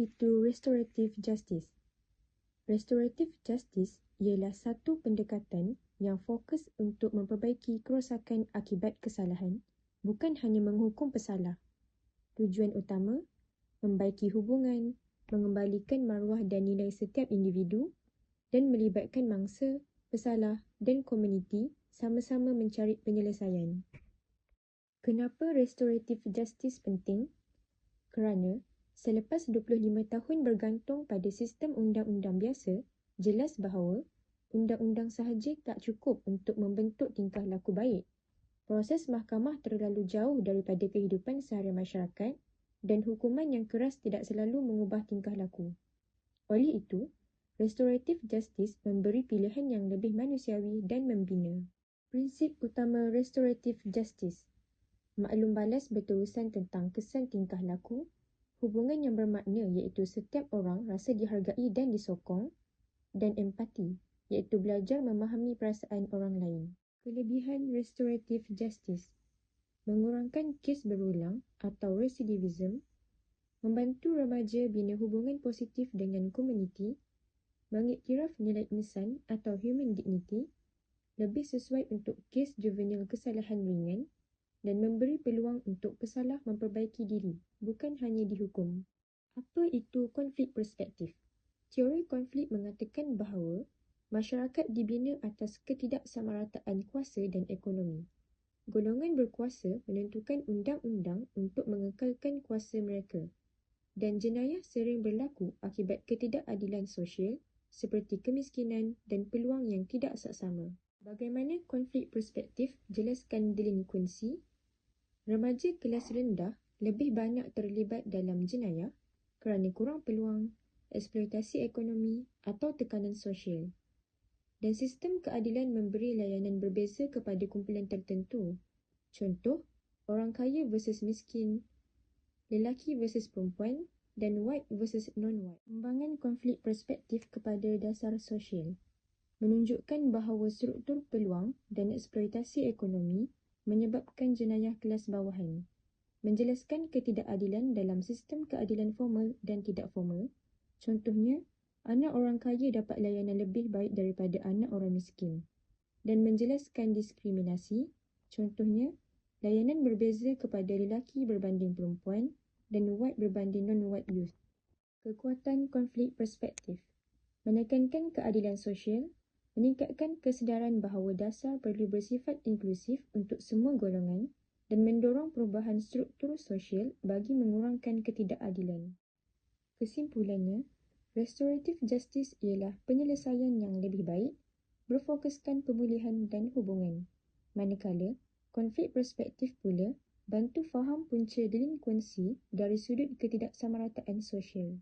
itu restorative justice? Restorative justice ialah satu pendekatan yang fokus untuk memperbaiki kerosakan akibat kesalahan, bukan hanya menghukum pesalah. Tujuan utama, membaiki hubungan, mengembalikan maruah dan nilai setiap individu dan melibatkan mangsa, pesalah dan komuniti sama-sama mencari penyelesaian. Kenapa restorative justice penting? Kerana selepas 25 tahun bergantung pada sistem undang-undang biasa, jelas bahawa undang-undang sahaja tak cukup untuk membentuk tingkah laku baik. Proses mahkamah terlalu jauh daripada kehidupan seharian masyarakat dan hukuman yang keras tidak selalu mengubah tingkah laku. Oleh itu, restorative justice memberi pilihan yang lebih manusiawi dan membina. Prinsip utama restorative justice: maklum balas berurusan tentang kesan tingkah laku, hubungan yang bermakna iaitu setiap orang rasa dihargai dan disokong, dan empati iaitu belajar memahami perasaan orang lain. Kelebihan restorative justice: mengurangkan kes berulang atau residivism, membantu remaja bina hubungan positif dengan komuniti, mengiktiraf nilai insan atau human dignity, lebih sesuai untuk kes juvenil kesalahan ringan, dan memberi peluang untuk pesalah memperbaiki diri, bukan hanya dihukum. Apa itu konflik perspektif? Teori konflik mengatakan bahawa masyarakat dibina atas ketidaksamarataan kuasa dan ekonomi. Golongan berkuasa menentukan undang-undang untuk mengekalkan kuasa mereka, dan jenayah sering berlaku akibat ketidakadilan sosial seperti kemiskinan dan peluang yang tidak saksama. Bagaimana konflik perspektif? Jelaskan delinkuensi. Remaja kelas rendah lebih banyak terlibat dalam jenayah kerana kurang peluang, eksploitasi ekonomi atau tekanan sosial. Dan sistem keadilan memberi layanan berbeza kepada kumpulan tertentu. Contoh, orang kaya versus miskin, lelaki versus perempuan, dan white versus non-white. Kembangan konflik perspektif kepada dasar sosial menunjukkan bahawa struktur peluang dan eksploitasi ekonomi menyebabkan jenayah kelas bawahan. Menjelaskan ketidakadilan dalam sistem keadilan formal dan tidak formal. Contohnya, anak orang kaya dapat layanan lebih baik daripada anak orang miskin. Dan menjelaskan diskriminasi. Contohnya, layanan berbeza kepada lelaki berbanding perempuan dan white berbanding non-white youth. Kekuatan konflik perspektif: menekankan keadilan sosial, meningkatkan kesedaran bahawa dasar perlu bersifat inklusif untuk semua golongan dan mendorong perubahan struktur sosial bagi mengurangkan ketidakadilan. Kesimpulannya, restorative justice ialah penyelesaian yang lebih baik, berfokuskan pemulihan dan hubungan. Manakala, konflik perspektif pula bantu faham punca delinkuensi dari sudut ketidaksamarataan sosial.